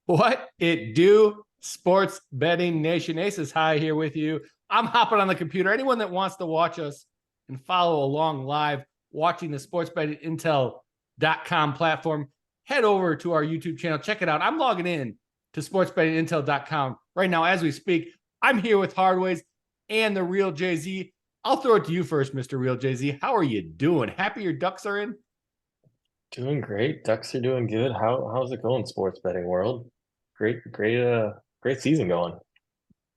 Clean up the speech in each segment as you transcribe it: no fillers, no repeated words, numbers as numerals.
What it do, sports betting nation? Ace is high here with you. I'm hopping on the computer. Anyone that wants to watch us and follow along live, watching the sportsbettingintel.com platform, head over to our YouTube channel. Check it out. I'm logging in to sportsbettingintel.com right now as we speak. I'm here with Hardways and the real Jay-Z. I'll throw it to you first, Mr. Real Jay-Z. How are you doing? Happy your Ducks are in? Doing great. Ducks are doing good. How's it going, sports betting world? Great season going.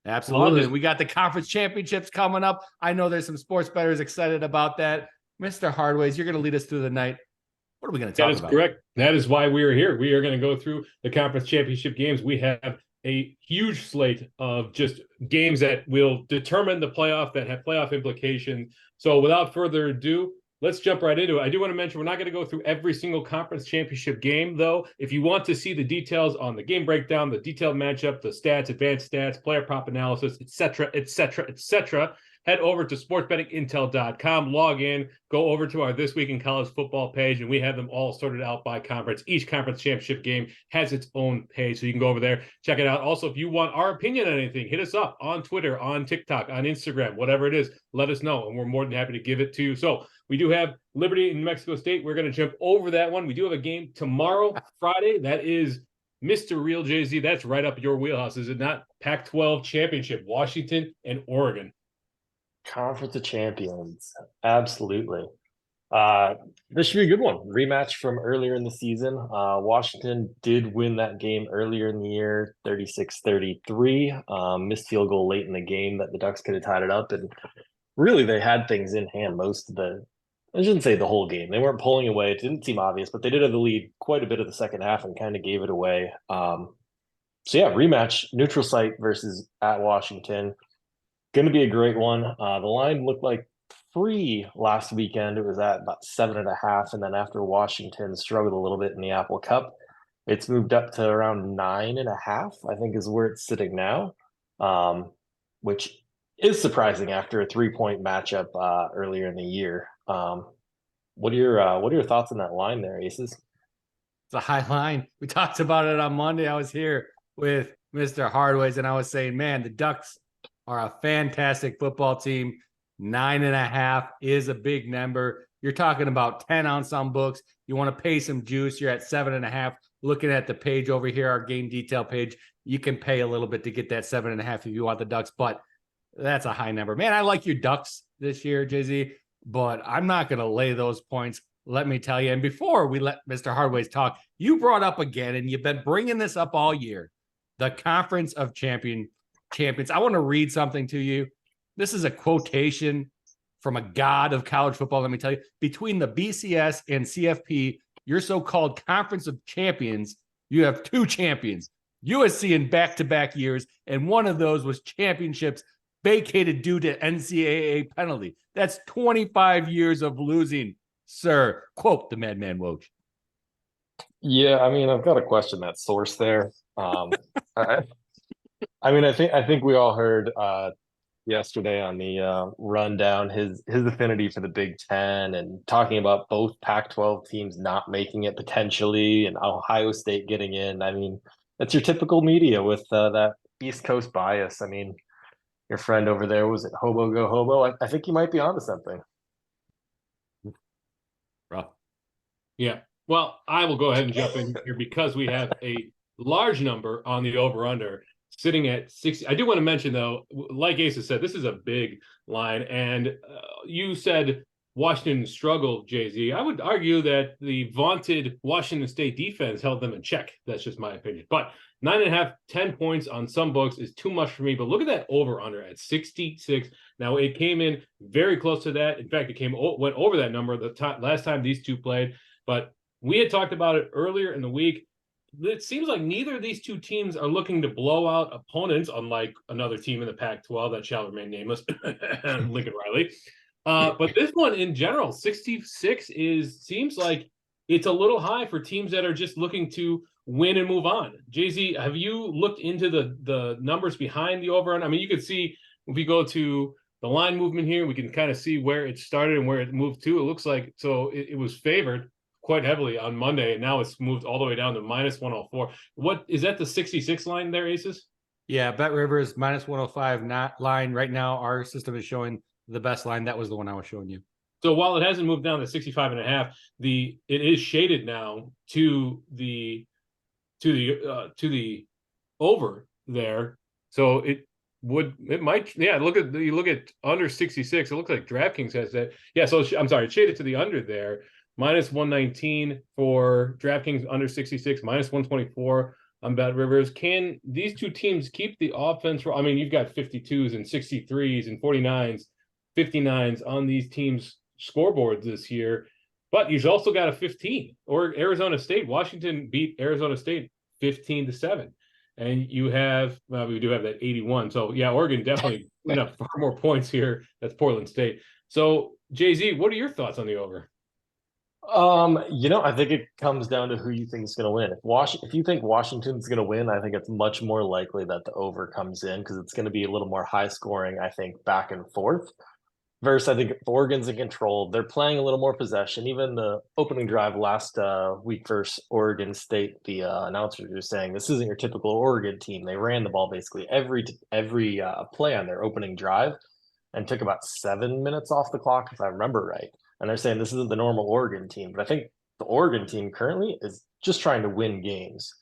Absolutely. We got the conference championships coming up. I know there's some sports bettors excited about that. Mr. Hardways, you're going to lead us through the night. What are we going to talk about? That is correct. That is why we are here. We are going to go through the conference championship games. We have a huge slate of just games that will determine the playoff, that have playoff implications. So without further ado, let's jump right into it. I do want to mention we're not going to go through every single conference championship game, though. If you want to see the details on the game breakdown, the detailed matchup, the stats, advanced stats, player prop analysis, etc., head over to sportsbettingintel.com, log in, go over to our This Week in College Football page, and we have them all sorted out by conference. Each conference championship game has its own page, so you can go over there, check it out. Also, if you want our opinion on anything, hit us up on Twitter, on TikTok, on Instagram, whatever it is, let us know, and we're more than happy to give it to you. So we do have Liberty in New Mexico State. We're going to jump over that one. We do have a game tomorrow, Friday. That is Mr. Real Jay-Z. That's right up your wheelhouse, is it not? Pac-12 championship, Washington and Oregon. Conference of Champions. Absolutely. This should be a good one. Rematch from earlier in the season. Washington did win that game earlier in the year, 36-33. Missed field goal late in the game that the Ducks could have tied it up. And really, they had things in hand I shouldn't say the whole game. They weren't pulling away. It didn't seem obvious, but they did have the lead quite a bit of the second half and kind of gave it away. Rematch, neutral site versus at Washington. Going to be a great one. The line looked like 3 last weekend. It was at about 7.5. And then after Washington struggled a little bit in the Apple Cup, it's moved up to around 9.5, I think is where it's sitting now, which is surprising after a 3-point matchup earlier in the year. What are your thoughts on that line there, Aces? It's a high line. We talked about it on Monday. I was here with Mr. Hardways, and I was saying, man, the Ducks are a fantastic football team. 9.5 is a big number. You're talking about 10 on some books. You want to pay some juice. You're at 7.5. Looking at the page over here, our game detail page, you can pay a little bit to get that 7.5 if you want the Ducks, but that's a high number. Man, I like your Ducks this year, Jay-Z, but I'm not going to lay those points, let me tell you. And before we let Mr. Hardways talk, you brought up again, and you've been bringing this up all year, the Conference of Champions. I want to read something to you. This is a quotation from a god of college football. Let me tell you, between the BCS and CFP, your so-called Conference of Champions, you have 2 champions, USC in back-to-back years, and one of those was championships vacated due to NCAA penalty. That's 25 years of losing, sir. Quote the Madman Woj. Yeah, I mean, I've got to question that source there. I think we all heard yesterday on the rundown his affinity for the Big Ten and talking about both Pac-12 teams not making it potentially and Ohio State getting in. I mean, that's your typical media with that East Coast bias. I mean, your friend over there, was it Hobo Go Hobo? I think he might be onto something. Bro. Yeah. Well, I will go ahead and jump in here because we have a large number on the over-under sitting at 60. I do want to mention, though, like Asa said, this is a big line. And you said Washington struggled, Jay-Z. I would argue that the vaunted Washington State defense held them in check. That's just my opinion. But 9.5, 10 points on some books is too much for me. But look at that over-under at 66. Now, it came in very close to that. In fact, went over that number last time these two played. But we had talked about it earlier in the week. It seems like neither of these two teams are looking to blow out opponents, unlike another team in the Pac-12 that shall remain nameless, Lincoln Riley. But this one in general, 66 seems like it's a little high for teams that are just looking to win and move on. Jay-Z, have you looked into the numbers behind the over? I mean, you can see if we go to the line movement here, we can kind of see where it started and where it moved to. It looks like it was favored quite heavily on Monday, and now it's moved all the way down to minus 104. What is that, the 66 line there, Aces? Yeah, Bet Rivers minus 105 not line right now. Our system is showing the best line. That was the one I was showing you. So while it hasn't moved down to 65.5, it is shaded now to the over there. So it might, yeah, you look at under 66. It looks like DraftKings has that. Yeah, so I'm sorry, it's shaded to the under there. Minus 119 for DraftKings under 66, minus 124 on Bet Rivers. Can these two teams keep the offense? I mean, you've got 52s and 63s and 49s, 59s on these teams' scoreboards this year, but you've also got a 15 or Arizona State. Washington beat Arizona State 15-7, and you have we do have that 81. So yeah, Oregon definitely went up far more points here. That's Portland State. So Jay-Z, what are your thoughts on the over? I think it comes down to who you think is going to win. If you think Washington's going to win, I think it's much more likely that the over comes in because it's going to be a little more high scoring, I think, back and forth. Versus, I think if Oregon's in control, they're playing a little more possession. Even the opening drive last week versus Oregon State, the announcers were saying this isn't your typical Oregon team. They ran the ball basically every play on their opening drive and took about 7 minutes off the clock, if I remember right. And they're saying this isn't the normal Oregon team. But I think the Oregon team currently is just trying to win games.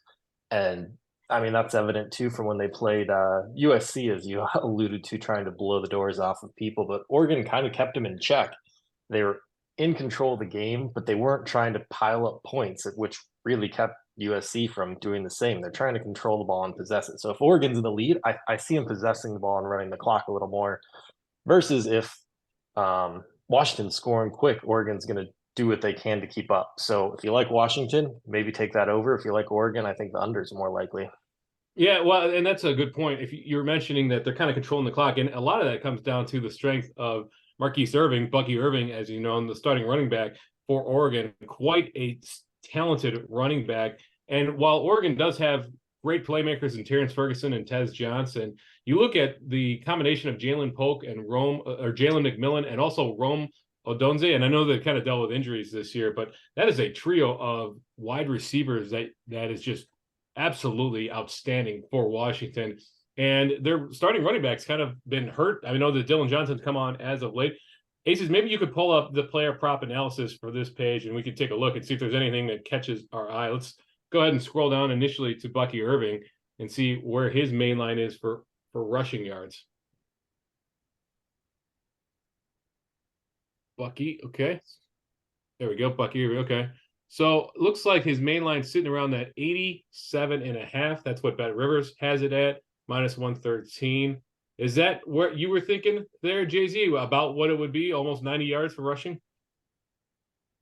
And I mean, that's evident too from when they played USC, as you alluded to, trying to blow the doors off of people. But Oregon kind of kept them in check. They were in control of the game, but they weren't trying to pile up points, which really kept USC from doing the same. They're trying to control the ball and possess it. So if Oregon's in the lead, I see them possessing the ball and running the clock a little more. Versus if Washington's scoring quick, Oregon's going to do what they can to keep up. So if you like Washington, maybe take that over. If you like Oregon, I think the under is more likely. Yeah, well, and that's a good point. If you're mentioning that they're kind of controlling the clock, and a lot of that comes down to the strength of Marquise Irving, Bucky Irving, as you know, and the starting running back for Oregon, quite a talented running back. And while Oregon does have great playmakers in Terrence Ferguson and Tez Johnson, you look at the combination of Jalen Polk and Jalen McMillan and also Rome Odunze, and I know they kind of dealt with injuries this year, but that is a trio of wide receivers that is just absolutely outstanding for Washington. And their starting running backs kind of been hurt. I know that Dylan Johnson's come on as of late. Aces, maybe you could pull up the player prop analysis for this page and we could take a look and see if there's anything that catches our eye. Let's go ahead and scroll down initially to Bucky Irving and see where his main line is for rushing yards. Bucky, okay. There we go, Bucky Irving, okay. So looks like his main line sitting around that 87.5. That's what Bet Rivers has it at, minus 113. Is that where you were thinking there, Jay-Z, about what it would be, almost 90 yards for rushing?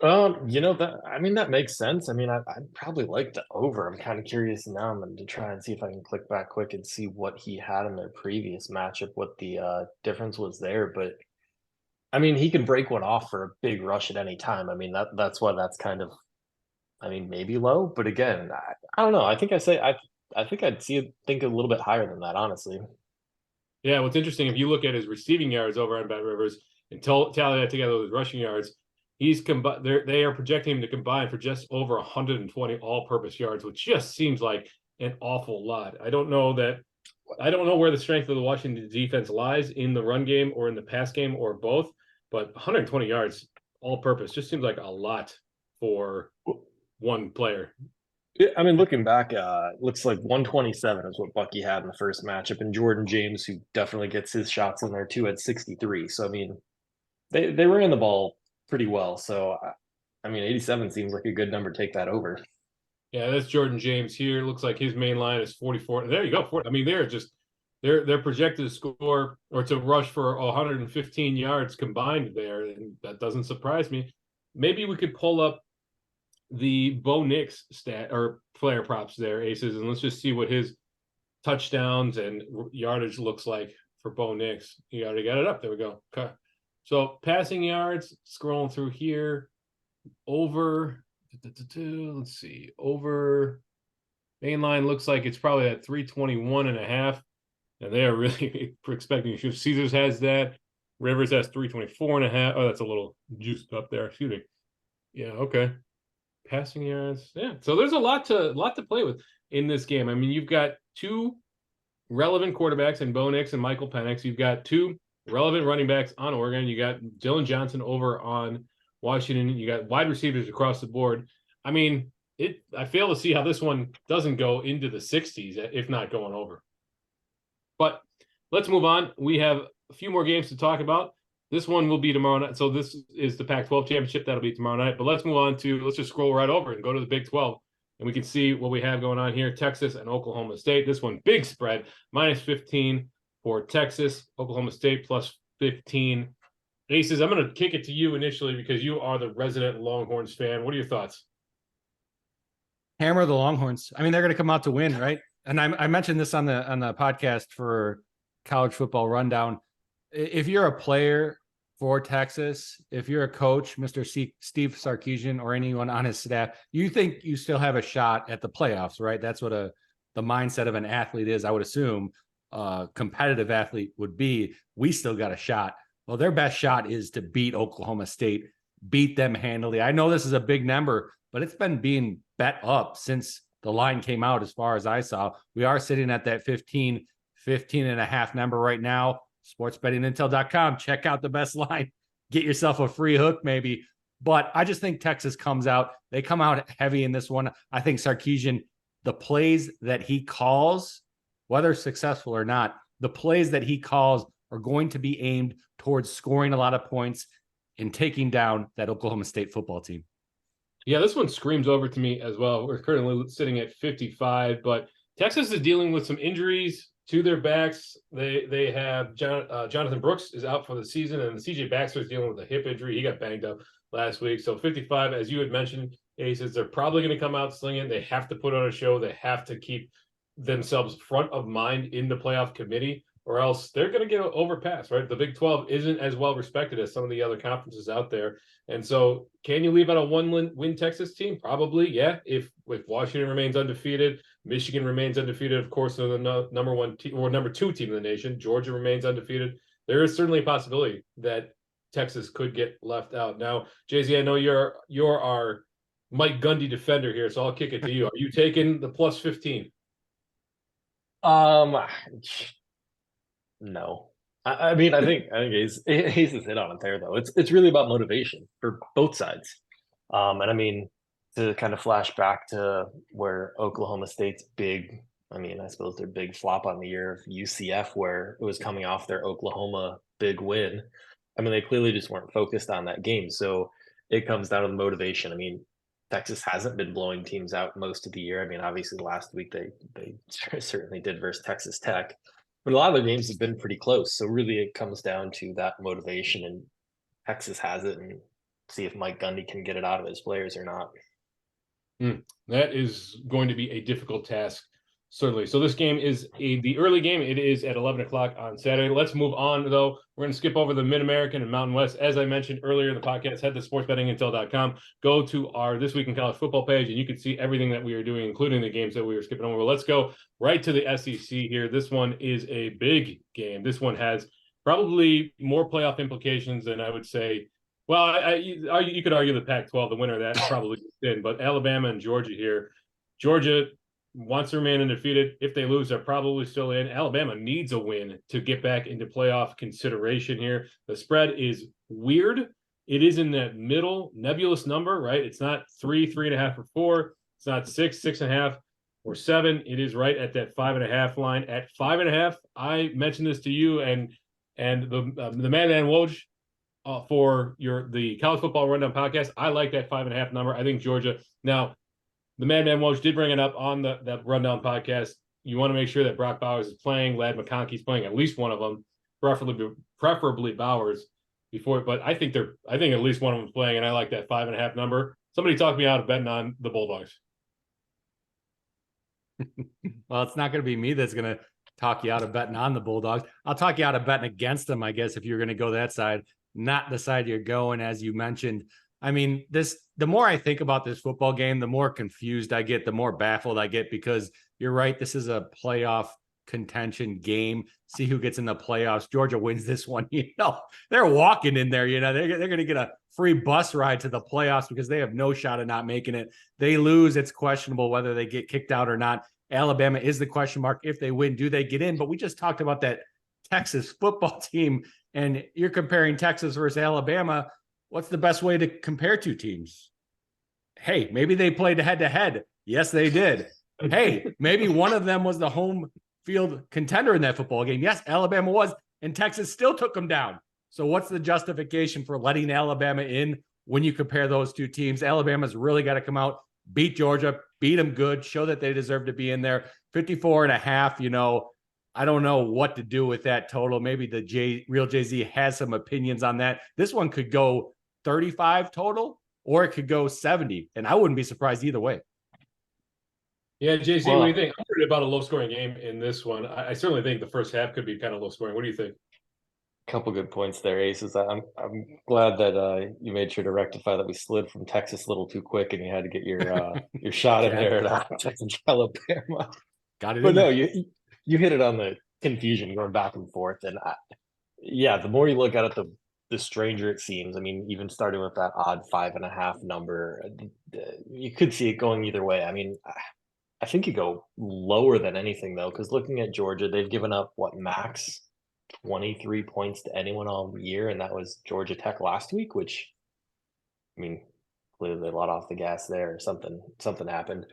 That makes sense. I mean, I'd probably like the over. I'm kind of curious now. I'm going to try and see if I can click back quick and see what he had in their previous matchup, what the difference was there. But I mean, he could break one off for a big rush at any time. I mean, that's why that's kind of, I mean, maybe low. But again, I don't know. I think I'd think a little bit higher than that, honestly. Yeah, what's interesting, if you look at his receiving yards over on Bet Rivers and tally that together with his rushing yards, they are projecting him to combine for just over 120 all-purpose yards, which just seems like an awful lot. I don't know where the strength of the Washington defense lies in the run game or in the pass game or both, but 120 yards all-purpose just seems like a lot for one player. I mean, looking back, looks like 127 is what Bucky had in the first matchup, and Jordan James, who definitely gets his shots in there too, at 63. So I mean, they ran the ball pretty well. So I mean, 87 seems like a good number. Take that over. Yeah, that's Jordan James here. Looks like his main line is 44. There you go. I mean, they're projected to score or to rush for 115 yards combined there, and that doesn't surprise me. Maybe we could pull up the Bo Nix stat or player props there, Aces, and let's just see what his touchdowns and yardage looks like for Bo Nix. You already got it up. There we go. Okay. So passing yards, scrolling through here, over. Let's see. Over main line looks like it's probably at 321.5. And they are really expecting to shoot. Caesars has that. Rivers has 324.5. Oh, that's a little juiced up there. Excuse me. Yeah, okay. passing yards. Yeah. So there's a lot to play with in this game. I mean, you've got two relevant quarterbacks in Bo Nix and Michael Penix. You've got two relevant running backs on Oregon. You got Dylan Johnson over on Washington. You got wide receivers across the board. I mean, I fail to see how this one doesn't go into the 60s, if not going over. But let's move on. We have a few more games to talk about. This one will be tomorrow night. So this is the Pac-12 championship. That'll be tomorrow night. But let's move on let's just scroll right over and go to the Big 12. And we can see what we have going on here. Texas and Oklahoma State. This one, big spread, -15 for Texas. Oklahoma State +15. Aces, I'm going to kick it to you initially because you are the resident Longhorns fan. What are your thoughts? Hammer the Longhorns. I mean, they're going to come out to win, right? And I mentioned this on the podcast for College Football Rundown. If you're a player for Texas, if you're a coach, Mr. Steve Sarkisian or anyone on his staff, you think you still have a shot at the playoffs, right? That's what the mindset of an athlete is. I would assume a competitive athlete would be. We still got a shot. Well, their best shot is to beat Oklahoma State, beat them handily. I know this is a big number, but it's been being bet up since the line came out. As far as I saw, we are sitting at that 15 and a half number right now. Sportsbettingintel.com. Check out the best line. Get yourself a free hook, maybe. But I just think Texas comes out. They come out heavy in this one. I think Sarkisian, the plays that he calls, whether successful or not, the plays that he calls are going to be aimed towards scoring a lot of points and taking down that Oklahoma State football team. Yeah, this one screams over to me as well. We're currently sitting at 55, but Texas is dealing with some injuries to their backs. They have Jonathan Brooks is out for the season, and CJ Baxter is dealing with a hip injury. He got banged up last week. So 55, as you had mentioned, Aces, they're probably going to come out slinging. They have to put on a show. They have to keep themselves front of mind in the playoff committee, or else they're going to get overpassed, right? The Big 12 isn't as well respected as some of the other conferences out there. And so can you leave out a one-win Texas team? Probably, yeah. If Washington remains undefeated, Michigan remains undefeated, of course, they're the number one team or number two team in the nation. Georgia remains undefeated. There is certainly a possibility that Texas could get left out. Now, Jay-Z, I know you're our Mike Gundy defender here, so I'll kick it to you. Are you taking the +15? No. I mean, I think he's hit on it there, though. It's really about motivation for both sides. And I mean, to kind of flash back to where Oklahoma State's big, I suppose their big flop on the year of UCF, where it was coming off their Oklahoma big win. I mean, they clearly just weren't focused on that game. So it comes down to the motivation. I mean, Texas hasn't been blowing teams out most of the year. I mean, obviously last week they certainly did versus Texas Tech. But a lot of the games have been pretty close. So really it comes down to that motivation, and Texas has it, and see if Mike Gundy can get it out of his players or not. That is going to be a difficult task, certainly. So this game is the early game. It is at 11 o'clock on Saturday. Let's move on, though. We're going to skip over the Mid-American and Mountain West. As I mentioned earlier in the podcast, head to sportsbettingintel.com. Go to our This Week in College Football page, and you can see everything that we are doing, including the games that we were skipping over. Let's go right to the SEC here. This one is a big game. This one has probably more playoff implications than I would say. Well, you could argue the Pac-12, the winner of that probably in, but Alabama and Georgia here. Georgia wants to remain undefeated. If they lose, they're probably still in. Alabama needs a win to get back into playoff consideration here. The spread is weird. It is in that middle nebulous number, right? It's not 3.5, or 4. It's not 6, 6.5, or 7. It is right at that 5.5 line. At 5.5, I mentioned this to you and the Madman Woj for the College Football Rundown podcast. I like that 5.5 number. I think Georgia now. The Madman Walsh did bring it up on that Rundown podcast. You want to make sure that Brock Bowers is playing, Ladd McConkey's playing, at least one of them, preferably Bowers before. But I think at least one of them is playing, and I like that 5.5 number. Somebody talk me out of betting on the Bulldogs. Well, it's not going to be me that's going to talk you out of betting on the Bulldogs. I'll talk you out of betting against them, I guess, if you're going to go that side, not the side you're going, as you mentioned. I mean, the more I think about this football game, the more confused I get, the more baffled I get, because you're right. This is a playoff contention game. See who gets in the playoffs. Georgia wins this one. They're walking in there. They're going to get a free bus ride to the playoffs because they have no shot of not making it. They lose, it's questionable whether they get kicked out or not. Alabama is the question mark. If they win, do they get in? But we just talked about that Texas football team, and you're comparing Texas versus Alabama. What's the best way to compare two teams? Hey, maybe they played head-to-head. Yes, they did. Hey, maybe one of them was the home field contender in that football game. Yes, Alabama was, and Texas still took them down. So what's the justification for letting Alabama in when you compare those two teams? Alabama's really got to come out, beat Georgia, beat them good, show that they deserve to be in there. 54.5, I don't know what to do with that total. Maybe the Real Jay-Z has some opinions on that. This one could go 35 total, or it could go 70, and I wouldn't be surprised either way. Yeah, Jay-Z, what do you think? I'm worried about a low-scoring game in this one. I certainly think the first half could be kind of low-scoring. What do you think? Couple good points there, Aces. I'm glad that you made sure to rectify that we slid from Texas a little too quick, and you had to get your shot in there at Texas Alabama. Got it. But no, you hit it on the confusion going back and forth, and the more you look at it, the stranger it seems. I mean, even starting with that odd 5.5 number, you could see it going either way. I mean, I think you go lower than anything though, because looking at Georgia, they've given up max 23 points to anyone all year, and that was Georgia Tech last week, which, I mean, clearly they let off the gas there, or something happened.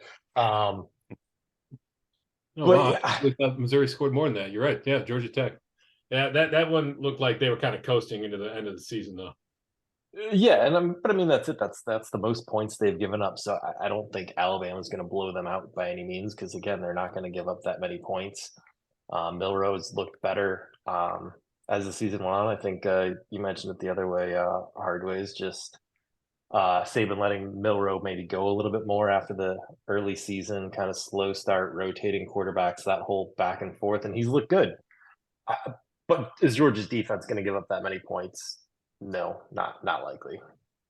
Missouri scored more than that. You're right. Yeah, Georgia Tech. Yeah, that one looked like they were kind of coasting into the end of the season, though. Yeah, but I mean that's it. That's the most points they've given up. So I don't think Alabama's going to blow them out by any means, because again, they're not going to give up that many points. Milrose looked better as the season went on. I think you mentioned it the other way. Hardways just Saban letting Milroe maybe go a little bit more after the early season, kind of slow start, rotating quarterbacks, that whole back and forth, and he's looked good. But is Georgia's defense going to give up that many points? No, not likely.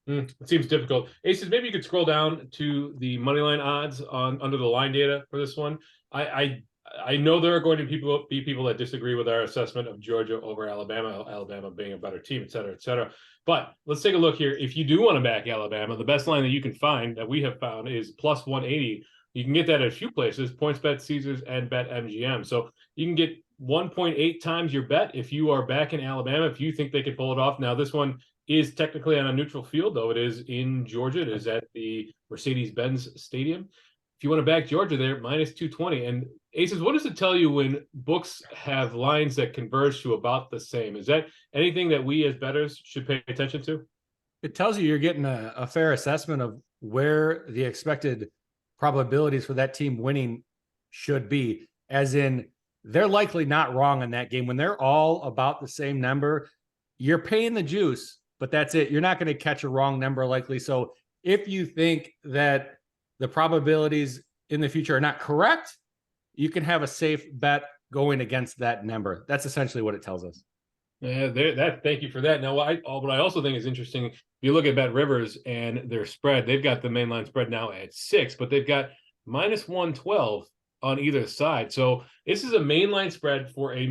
It seems difficult. Aces, maybe you could scroll down to the money line odds under the line data for this one. I know there are going to be people that disagree with our assessment of Georgia over Alabama being a better team, et cetera, et cetera. But let's take a look here. If you do want to back Alabama, the best line that you can find, that we have found, is plus 180. You can get that at a few places: PointsBet, Caesars, and BetMGM. So you can get 1.8 times your bet if you are backing Alabama, if you think they could pull it off. Now, this one is technically on a neutral field, though. It is in Georgia. It is at the Mercedes-Benz Stadium. If you want to back Georgia there, minus 220. And Aces, what does it tell you when books have lines that converge to about the same? Is that anything that we as bettors should pay attention to? It tells you you're getting a fair assessment of where the expected probabilities for that team winning should be, as in they're likely not wrong in that game. When they're all about the same number, you're paying the juice, but that's it. You're not going to catch a wrong number likely. So if you think that the probabilities in the future are not correct, you can have a safe bet going against that number. That's essentially what it tells us. Yeah, thank you for that. Now, what I also think is interesting, if you look at Bet Rivers and their spread, they've got the main line spread now at 6, but they've got minus 112 on either side. So this is a mainline spread for a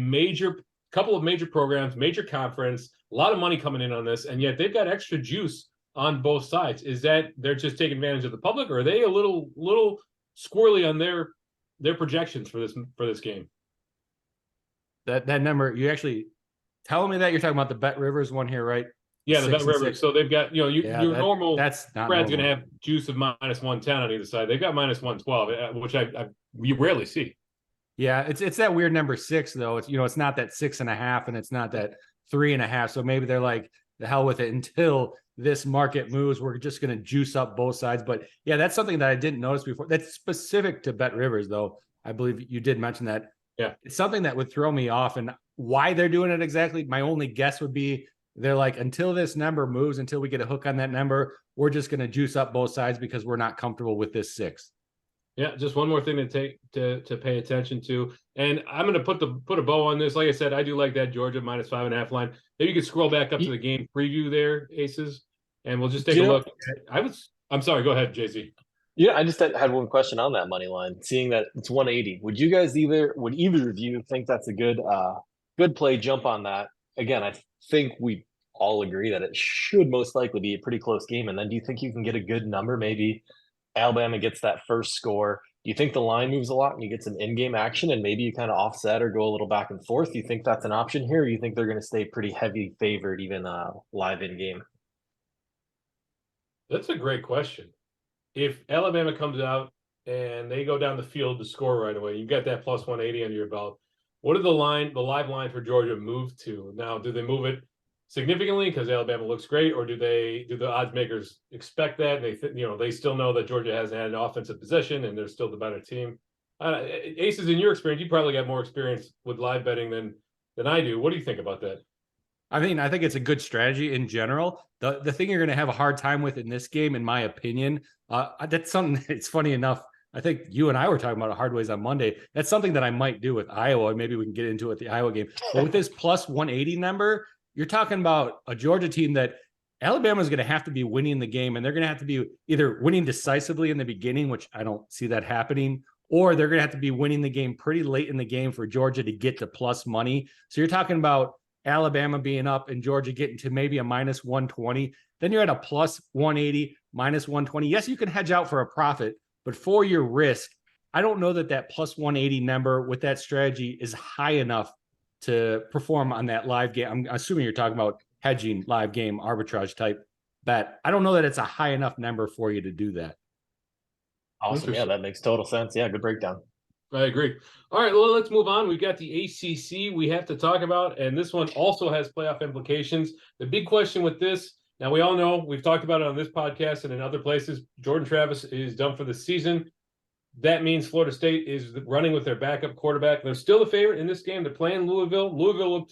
couple of major programs, major conference, a lot of money coming in on this, and yet they've got extra juice on both sides. Is that they're just taking advantage of the public, or are they a little squirrely on their projections for this game? That number, you actually telling me that you're talking about the Bet Rivers one here, right? Yeah, the Bet Rivers. So they've got, your normal that's not spread's going normal. to have juice of minus 110 on either side. They've got minus 112, which you rarely see. Yeah, it's that weird number 6 though. It's it's not that 6.5 and it's not that 3.5. So maybe they're like, the hell with it, until this market moves, we're just going to juice up both sides. But yeah, that's something that I didn't notice before. That's specific to Bet Rivers though. I believe you did mention that. Yeah, it's something that would throw me off, and why they're doing it exactly, my only guess would be they're like, until this number moves, until we get a hook on that number, we're just going to juice up both sides because we're not comfortable with this 6. Yeah, just one more thing to pay attention to, and I'm going to put a bow on this. Like I said, I do like that Georgia minus 5.5 line. Maybe you could scroll back up to the game preview there, Aces, and we'll just take a look. I'm sorry. Go ahead, JC. Yeah, I just had one question on that money line. Seeing that it's 180, would either of you think that's a good play jump on that? Again, I think we all agree that it should most likely be a pretty close game. And then do you think you can get a good number? Maybe Alabama gets that first score. Do you think the line moves a lot and you get some in-game action and maybe you kind of offset or go a little back and forth? Do you think that's an option here? Or you think they're going to stay pretty heavy favored even live in game? That's a great question. If Alabama comes out and they go down the field to score right away, you've got that plus 180 under your belt. What did the live line for Georgia move to? Now, do they move it significantly because Alabama looks great, or do the odds makers expect that and they still know that Georgia hasn't had an offensive possession and they're still the better team? Aces, in your experience, you probably got more experience with live betting than I do. What do you think about that? I mean, I think it's a good strategy in general. The thing you're going to have a hard time with in this game, in my opinion, that's something. It's funny enough. I think you and I were talking about Hardways on Monday. That's something that I might do with Iowa. Maybe we can get into it the Iowa game. But with this plus 180 number, you're talking about a Georgia team that Alabama is going to have to be winning the game, and they're going to have to be either winning decisively in the beginning, which I don't see that happening, or they're going to have to be winning the game pretty late in the game for Georgia to get to plus money. So you're talking about Alabama being up and Georgia getting to maybe a minus 120. Then you're at a plus 180, minus 120. Yes, you can hedge out for a profit, but for your risk, I don't know that plus 180 number with that strategy is high enough to perform on that live game. I'm assuming you're talking about hedging live game arbitrage type bet. I don't know that it's a high enough number for you to do that. Awesome. Yeah, that makes total sense. Yeah, good breakdown. I agree. All right, well, let's move on. We've got the ACC we have to talk about, and this one also has playoff implications. The big question with this, now we all know, we've talked about it on this podcast and in other places, Jordan Travis is done for the season. That means Florida State is running with their backup quarterback. They're still the favorite in this game. They're playing Louisville. Louisville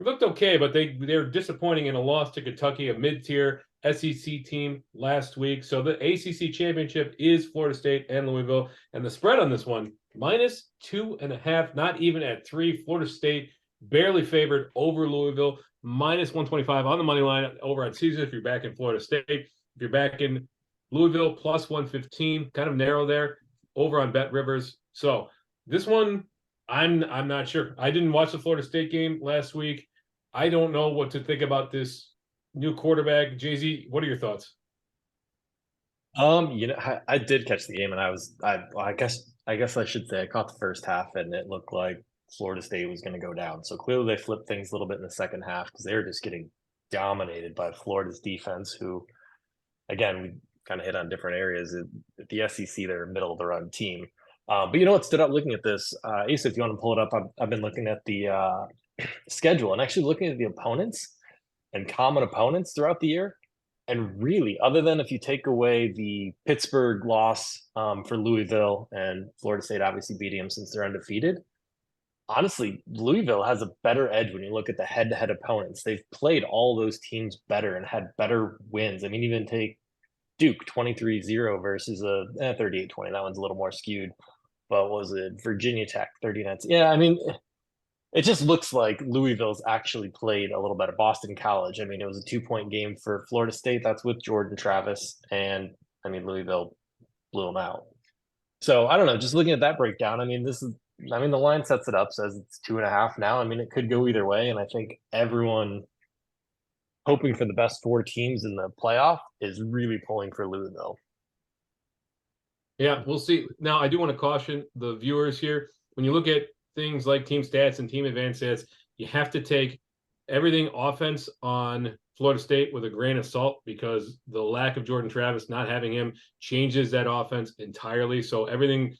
looked okay, but they're disappointing in a loss to Kentucky, a mid-tier SEC team last week. So the ACC championship is Florida State and Louisville, and the spread on this one, minus 2.5, not even at 3. Florida State barely favored over Louisville, minus 125 on the money line over on Caesars if you're back in Florida State. If you're back in Louisville, plus 115, kind of narrow there, over on Bet Rivers. So this one, I'm not sure. I didn't watch the Florida State game last week. I don't know what to think about this new quarterback. Jay-Z, what are your thoughts? I did catch the game, and I guess I should say I caught the first half, and it looked like Florida State was going to go down. So clearly they flipped things a little bit in the second half because they were just getting dominated by Florida's defense, who, again, we kind of hit on different areas. At the SEC, they're a middle of the run team. But you know what stood out looking at this? Asa, if you want to pull it up, I've been looking at the schedule and actually looking at the opponents and common opponents throughout the year. And really, other than if you take away the Pittsburgh loss for Louisville and Florida State obviously beating them since they're undefeated, honestly, Louisville has a better edge when you look at the head-to-head opponents. They've played all those teams better and had better wins. I mean, even take Duke 23-0 versus a 38-20. That one's a little more skewed. But was it Virginia Tech 39? Yeah, I mean, it just looks like Louisville's actually played a little better. Boston College, I mean, it was a 2-point game for Florida State. That's with Jordan Travis. And, I mean, Louisville blew them out. So, I don't know. Just looking at that breakdown, I mean, the line sets it up, says it's 2.5 now. I mean, it could go either way. And I think everyone hoping for the best 4 teams in the playoff is really pulling for Louisville. Yeah, we'll see. Now, I do want to caution the viewers here. When you look at things like team stats and team advanced stats, you have to take everything offense on Florida State with a grain of salt because the lack of Jordan Travis, not having him, changes that offense entirely. So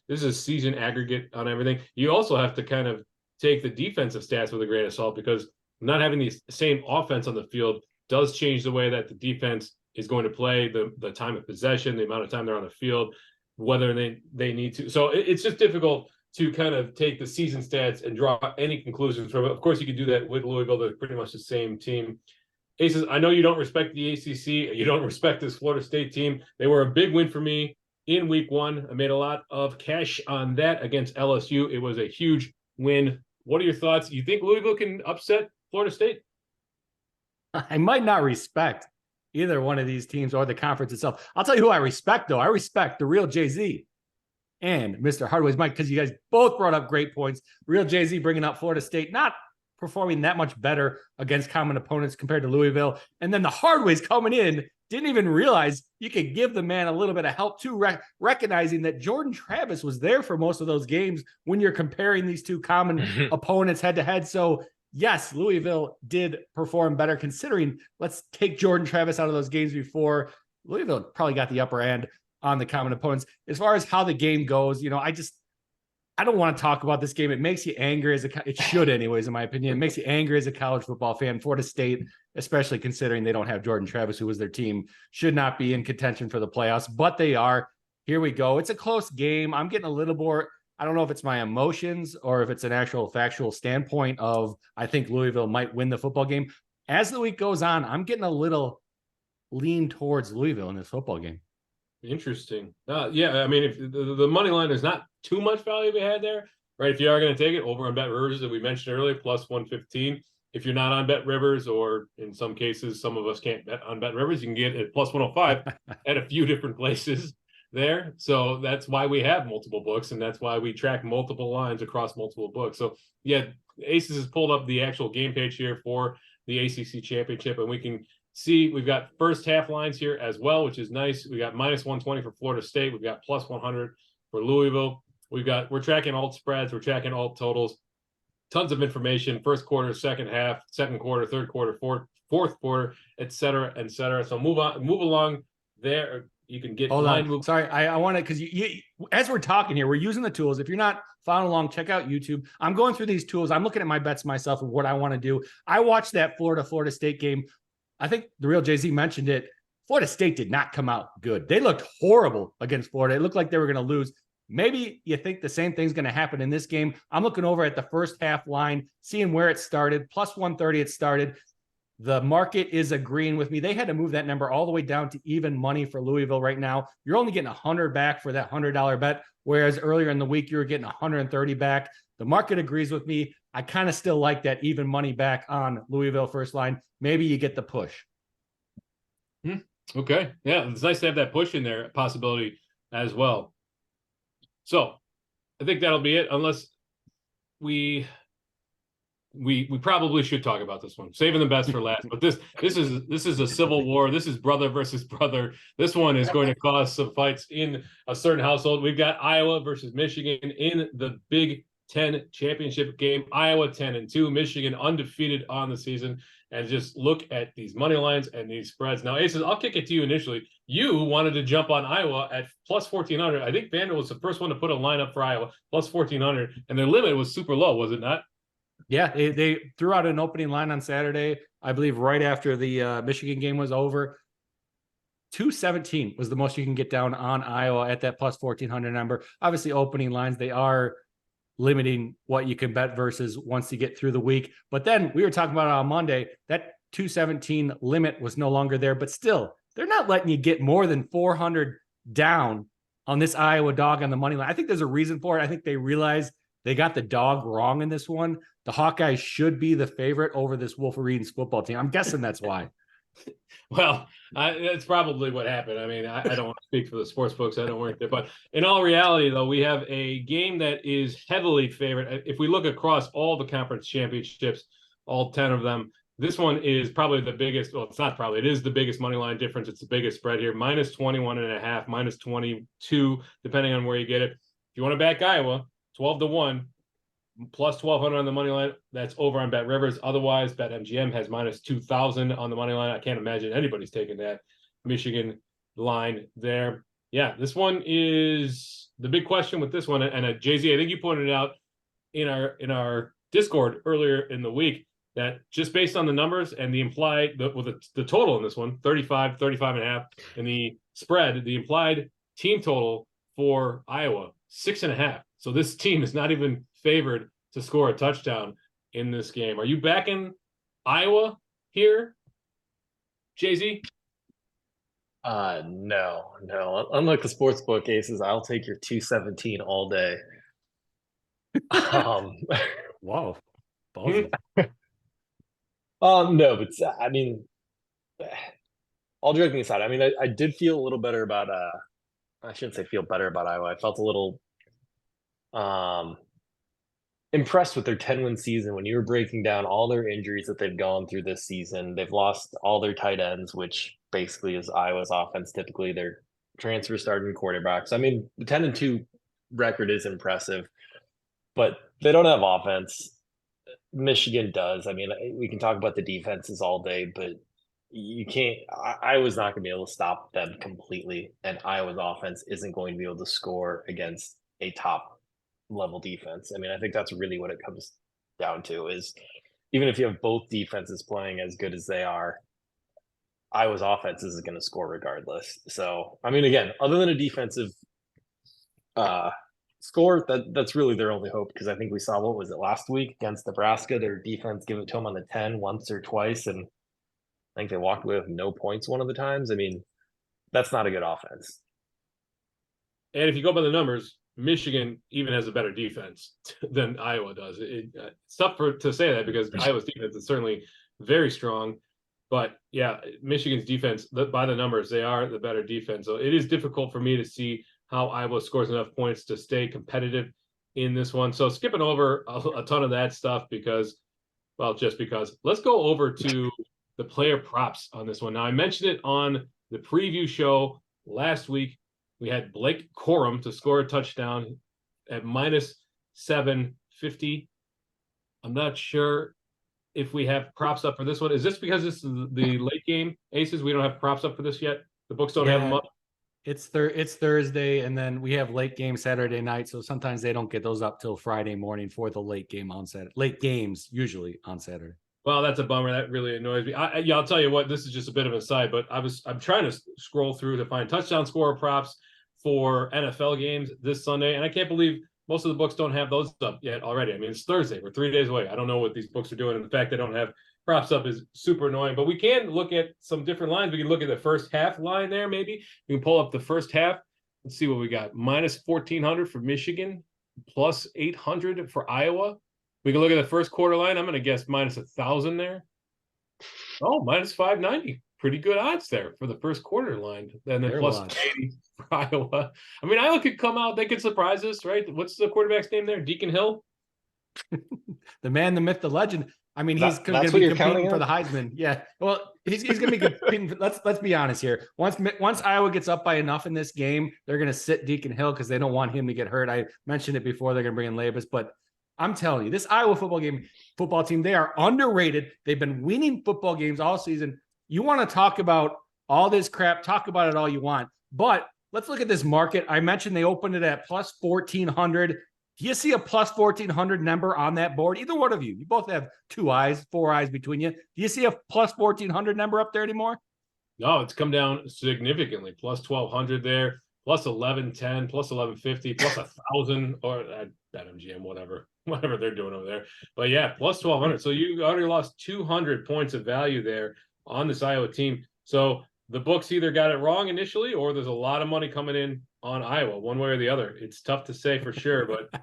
this is a season aggregate on everything. You also have to kind of take the defensive stats with a grain of salt because not having the same offense on the field does change the way that the defense is going to play, the time of possession, the amount of time they're on the field, whether they need to. So it's just difficult to kind of take the season stats and draw any conclusions from it. Of course, you could do that with Louisville. They're pretty much the same team. Aces, I know you don't respect the ACC. You don't respect this Florida State team. They were a big win for me in week 1. I made a lot of cash on that against LSU. It was a huge win. What are your thoughts? You think Louisville can upset Florida State? I might not respect either one of these teams or the conference itself. I'll tell you who I respect, though. I respect the real Jay-Z and Mr. Hardways Mike, because you guys both brought up great points. Real Jay-Z bringing up Florida State, not performing that much better against common opponents compared to Louisville. And then the Hardways coming in, didn't even realize you could give the man a little bit of help too, recognizing that Jordan Travis was there for most of those games when you're comparing these two common opponents head to head. So yes, Louisville did perform better, considering let's take Jordan Travis out of those games before. Louisville probably got the upper hand on the common opponents. As far as how the game goes, I don't want to talk about this game. It makes you angry it should anyways, in my opinion. It makes you angry as a college football fan. Florida State, especially considering they don't have Jordan Travis, who was their team, should not be in contention for the playoffs, but they are. Here we go. It's a close game. I'm getting a little more, I don't know if it's my emotions or if it's an actual factual standpoint of, I think Louisville might win the football game. As the week goes on, I'm getting a little lean towards Louisville in this football game. Interesting. Yeah, I mean, if the money line, there's not too much value to be had there, right? If you are going to take it over on Bet Rivers that we mentioned earlier, plus 115. If you're not on Bet Rivers, or in some cases, some of us can't bet on Bet Rivers, you can get it plus 105 at a few different places there. So that's why we have multiple books, and that's why we track multiple lines across multiple books. So yeah, Aces has pulled up the actual game page here for the ACC championship, and we can see we've got first half lines here as well, which is nice. We got minus 120 for Florida State. We've got plus 100 for Louisville. We're tracking alt spreads. We're tracking alt totals. Tons of information. First quarter, second half, second quarter, third quarter, fourth quarter, et cetera, et cetera. So move along there. You can get line move. Sorry, I want to, because you, as we're talking here, we're using the tools. If you're not following along, check out YouTube. I'm going through these tools. I'm looking at my bets myself and what I want to do. I watched that Florida State game. I think the real Jay-Z mentioned it. Florida State did not come out good. They looked horrible against Florida. It looked like they were going to lose. Maybe you think the same thing's going to happen in this game. I'm looking over at the first half line, seeing where it started. Plus 130 it started. The market is agreeing with me. They had to move that number all the way down to even money for Louisville right now. You're only getting 100 back for that $100 bet, whereas earlier in the week you were getting 130 back. The market agrees with me. I kind of still like that even money back on Louisville first line. Maybe you get the push. Okay. Yeah, it's nice to have that push in there possibility as well. So I think that'll be it, unless we probably should talk about this one, saving the best for last. But this is a civil war. This is brother versus brother. This one is going to cause some fights in a certain household. We've got Iowa versus Michigan in the Big Ten championship game. Iowa 10-2, Michigan undefeated on the season. And just look at these money lines and these spreads. Now, Aces, I'll kick it to you initially. You wanted to jump on Iowa at plus 1,400. I think Vandal was the first one to put a line up for Iowa, plus 1,400. And their limit was super low, was it not? Yeah, they threw out an opening line on Saturday, I believe right after the Michigan game was over. 217 was the most you can get down on Iowa at that plus 1,400 number. Obviously, opening lines, they are limiting what you can bet versus once you get through the week. But then we were talking about it on Monday, that 217 limit was no longer there, but still, they're not letting you get more than 400 down on this Iowa dog on the money line. I think there's a reason for it. I think they realize they got the dog wrong in this one. The Hawkeyes should be the favorite over this Wolverines football team. I'm guessing that's why. Well, that's probably what happened. I mean, I don't want to speak for the sports books. I don't work there. But in all reality, though, we have a game that is heavily favored. If we look across all the conference championships, all 10 of them, this one is probably the biggest. Well, it's not probably. It is the biggest money line difference. It's the biggest spread here. Minus 21.5, minus 22, depending on where you get it. If you want to back Iowa, 12-1. Plus 1,200 on the money line. That's over on Bet Rivers. Otherwise, Bet MGM has minus 2,000 on the money line. I can't imagine anybody's taking that Michigan line there. Yeah, this one is the big question with this one. And Jay-Z, I think you pointed it out in our Discord earlier in the week that just based on the numbers and the implied, the total in this one, 35 and a half, and the spread, the implied team total for Iowa, 6.5. So this team is not even favored to score a touchdown in this game. Are you backing Iowa here, Jay-Z? No. Unlike the sportsbook Aces, I'll take your 217 all day. Wow. Ballsy. No, but I mean, all joking aside, I mean, I did feel a little better about I shouldn't say feel better about Iowa. I felt a little impressed with their 10-win season when you were breaking down all their injuries that they've gone through this season. They've lost all their tight ends, which basically is Iowa's offense. Typically, their transfer starting quarterbacks. I mean, the 10-2 record is impressive, but they don't have offense. Michigan does. I mean, we can talk about the defenses all day, but you can't. Iowa's not going to be able to stop them completely, and Iowa's offense isn't going to be able to score against a top level defense. I mean, I think that's really what it comes down to is even if you have both defenses playing as good as they are, Iowa's offense is going to score regardless. So, I mean, again, other than a defensive score, that's really their only hope because I think we saw, what was it, last week against Nebraska, their defense give it to them on the 10 once or twice, and I think they walked away with no points one of the times. I mean, that's not a good offense. And if you go by the numbers, Michigan even has a better defense than Iowa does. It's tough to say that because Iowa's defense is certainly very strong. But yeah, Michigan's defense, by the numbers, they are the better defense. So it is difficult for me to see how Iowa scores enough points to stay competitive in this one. So skipping over a ton of that stuff because, well, just because. Let's go over to the player props on this one. Now, I mentioned it on the preview show last week. We had Blake Corum to score a touchdown at minus 750. I'm not sure if we have props up for this one. Is this because this is the late game aces? We don't have props up for this yet. The books don't have them up. It's Thursday, and then we have late game Saturday night. So sometimes they don't get those up till Friday morning for the late game on Saturday. Late games usually on Saturday. Well, that's a bummer. That really annoys me. I'll tell you what. This is just a bit of an aside, but I'm trying to scroll through to find touchdown scorer props for NFL games this Sunday, and I can't believe most of the books don't have those up yet already. I mean, it's Thursday. We're 3 days away. I don't know what these books are doing, and the fact they don't have props up is super annoying. But we can look at some different lines. We can look at the first half line there. Maybe we can pull up the first half. Let's see what we got. Minus 1,400 for Michigan, plus 800 for Iowa. We can look at the first quarter line. I'm going to guess minus 1,000 there. Oh, minus 590. Pretty good odds there for the first quarter line. And then plus 80 for Iowa. I mean, Iowa could come out. They could surprise us, right? What's the quarterback's name there? Deacon Hill? The man, the myth, the legend. I mean, he's going to be competing for the Heisman. Yeah. Well, he's going to be competing. Let's be honest here. Once Iowa gets up by enough in this game, they're going to sit Deacon Hill because they don't want him to get hurt. I mentioned it before. They're going to bring in Labus, but I'm telling you, this Iowa football team, they are underrated. They've been winning football games all season. You want to talk about all this crap, talk about it all you want. But let's look at this market. I mentioned they opened it at plus 1,400. Do you see a plus 1,400 number on that board? Either one of you. You both have 2 eyes, 4 eyes between you. Do you see a plus 1,400 number up there anymore? No, it's come down significantly. Plus 1,200 there, plus 1,110, plus 1,150, plus 1,000, or BetMGM, whatever they're doing over there. But yeah, plus 1,200. So you already lost 200 points of value there on this Iowa team. So the books either got it wrong initially, or there's a lot of money coming in on Iowa, one way or the other. It's tough to say for sure, but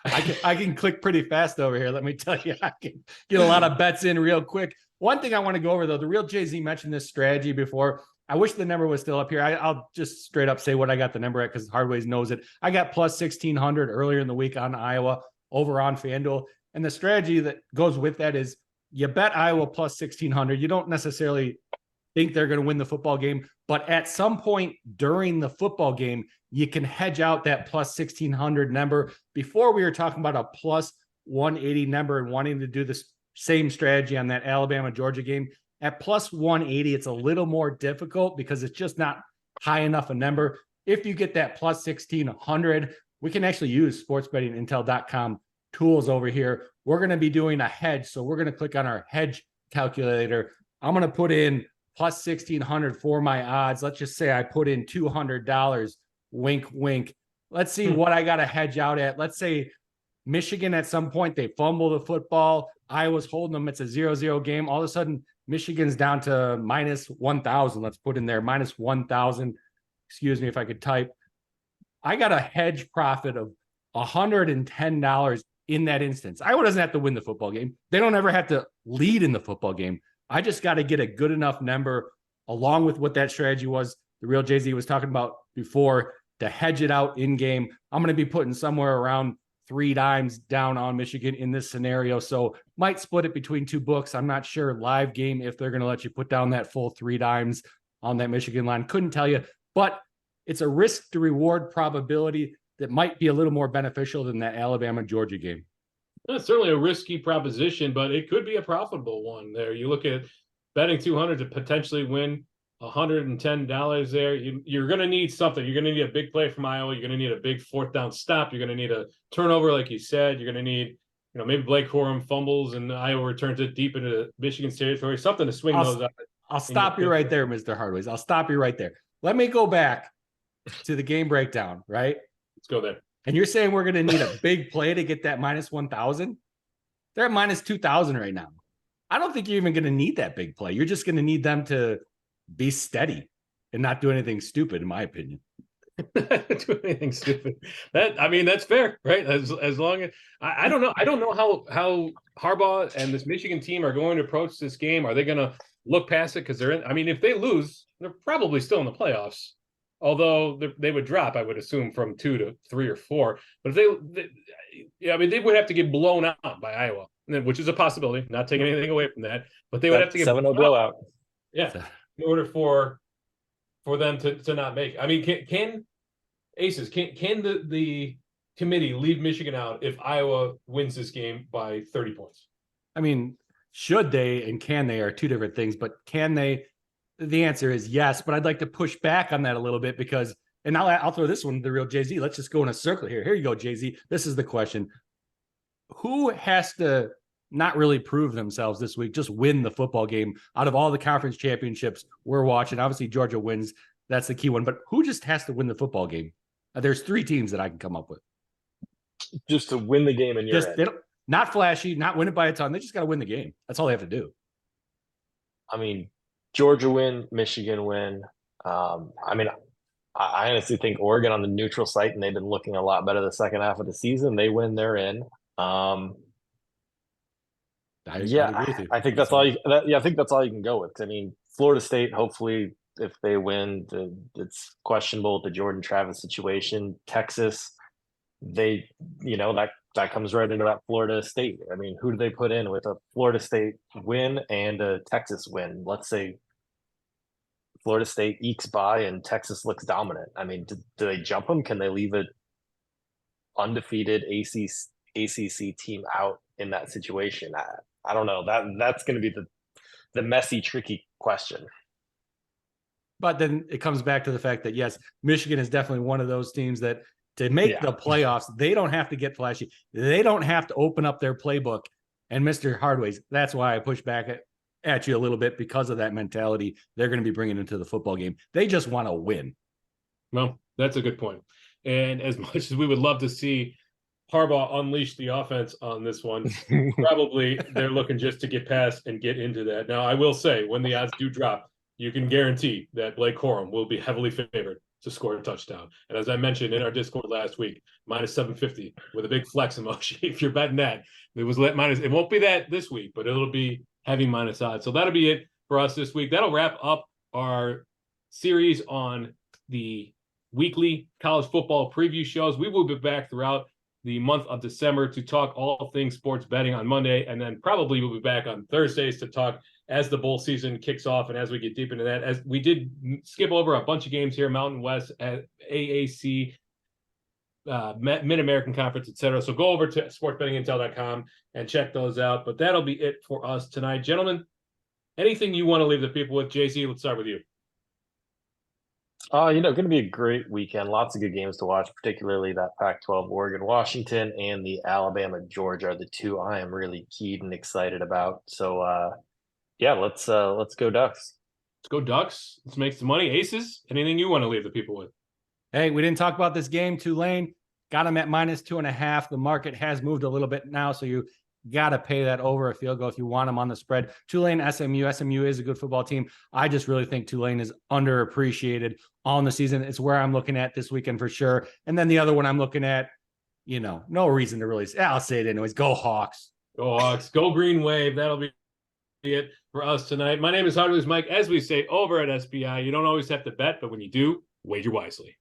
I can click pretty fast over here. Let me tell you, I can get a lot of bets in real quick. One thing I want to go over though, the real Jay-Z mentioned this strategy before. I wish the number was still up here. I'll just straight up say what I got the number at because Hardways knows it. I got plus 1,600 earlier in the week on Iowa over on FanDuel. And the strategy that goes with that is you bet Iowa plus 1,600. You don't necessarily think they're going to win the football game, but at some point during the football game, you can hedge out that plus 1,600 number. Before we were talking about a plus 180 number and wanting to do the same strategy on that Alabama-Georgia game. At plus 180, it's a little more difficult because it's just not high enough a number. If you get that plus 1,600, we can actually use sportsbettingintel.com tools over here. We're going to be doing a hedge. So we're going to click on our hedge calculator. I'm going to put in plus 1,600 for my odds. Let's just say I put in $200. Wink, wink. Let's see what I got to hedge out at. Let's say Michigan at some point, they fumble the football. Iowa's holding them. It's a 0-0 game. All of a sudden, Michigan's down to minus 1,000. Let's put in there minus 1,000. Excuse me if I could type. I got a hedge profit of $110 in that instance. Iowa doesn't have to win the football game. They don't ever have to lead in the football game. I just got to get a good enough number along with what that strategy was, the real Jay-Z was talking about before, to hedge it out in game. I'm going to be putting somewhere around 3 dimes down on Michigan in this scenario. So might split it between 2 books. I'm not sure live game if they're going to let you put down that full 3 dimes on that Michigan line. Couldn't tell you, but it's a risk to reward probability that might be a little more beneficial than that Alabama-Georgia game. It's certainly a risky proposition, but it could be a profitable one there. You look at betting 200 to potentially win $110 there. You're going to need something. You're going to need a big play from Iowa. You're going to need a big 4th down stop. You're going to need a turnover, like you said. You're going to need, maybe Blake Corum fumbles and Iowa returns it deep into Michigan's territory. Something to swing those up. I'll stop you right there, Mr. Hardways. I'll stop you right there. Let me go back to the game breakdown, right? Let's go there. And you're saying we're going to need a big play to get that minus 1,000? They're at minus 2,000 right now. I don't think you're even going to need that big play. You're just going to need them to be steady and not do anything stupid, in my opinion. Do anything stupid. That's fair, right? As long as I don't know. I don't know how Harbaugh and this Michigan team are going to approach this game. Are they going to look past it because they're in? I mean, if they lose, they're probably still in the playoffs. Although they would drop, I would assume, from 2 to 3 or 4. But if they would have to get blown out by Iowa, which is a possibility. Not taking anything away from that, but they would have to get 7-0 blowout. Yeah, in order for them to not make. I mean, can Aces can the committee leave Michigan out if Iowa wins this game by 30 points? I mean, should they and can they are 2 different things, but can they? The answer is yes, but I'd like to push back on that a little bit because, and I'll throw this one to the real Jay-Z. Let's just go in a circle here. Here you go, Jay-Z. This is the question. Who has to not really prove themselves this week, just win the football game out of all the conference championships we're watching? Obviously, Georgia wins. That's the key one. But who just has to win the football game? There's 3 teams that I can come up with. Just to win the game in your head. Not flashy, not win it by a ton. They just got to win the game. That's all they have to do. I mean, Georgia win, Michigan win. I honestly think Oregon on the neutral site, and they've been looking a lot better the second half of the season. They win, they're in. I think that's all. I think that's all you can go with. I mean, Florida State. Hopefully, if they win, it's questionable with the Jordan Travis situation. Texas, that comes right into that Florida State. I mean, who do they put in with a Florida State win and a Texas win? Let's say Florida State ekes by and Texas looks dominant. I mean, do they jump them? Can they leave an undefeated ACC team out in that situation? I don't know. That's going to be the messy, tricky question. But then it comes back to the fact that, yes, Michigan is definitely one of those teams that to make the playoffs, they don't have to get flashy. They don't have to open up their playbook. And Mr. Hardways, that's why I push back at you a little bit, because of that mentality they're going to be bringing into the football game. They just want to win. Well, that's a good point. And as much as we would love to see Harbaugh unleash the offense on this one, probably they're looking just to get past and get into that. Now, I will say, when the odds do drop, you can guarantee that Blake Corum will be heavily favored to score a touchdown. And as I mentioned in our Discord last week, minus 750 with a big flex emoji. If you're betting that, it was minus. It won't be that this week, but it'll be heavy minus odds. So that'll be it for us this week. That'll wrap up our series on the weekly college football preview shows. We will be back throughout the month of December to talk all things sports betting on Monday, and then probably we'll be back on Thursdays to talk as the bowl season kicks off and as we get deep into that. As we did skip over a bunch of games here, Mountain West, at AAC, Mid-American Conference, etc. So go over to sportsbettingintel.com and check those out. But that'll be it for us tonight. Gentlemen, anything you want to leave the people with? JC, let's start with you. Going to be a great weekend. Lots of good games to watch, particularly that Pac-12 Oregon-Washington and the Alabama-Georgia are the 2 I am really keyed and excited about. So, let's go Ducks. Let's go Ducks. Let's make some money. Aces, anything you want to leave the people with? Hey, we didn't talk about this game. Tulane got them at minus 2.5. The market has moved a little bit now, so you got to pay that over a field goal if you want them on the spread. Tulane, SMU. SMU is a good football team. I just really think Tulane is underappreciated on the season. It's where I'm looking at this weekend for sure. And then the other one I'm looking at, no reason to really say. I'll say it anyways. Go Hawks. Go Hawks. Go Green Wave. That'll be it for us tonight. My name is Hardways Mike. As we say over at SBI, you don't always have to bet, but when you do, wager wisely.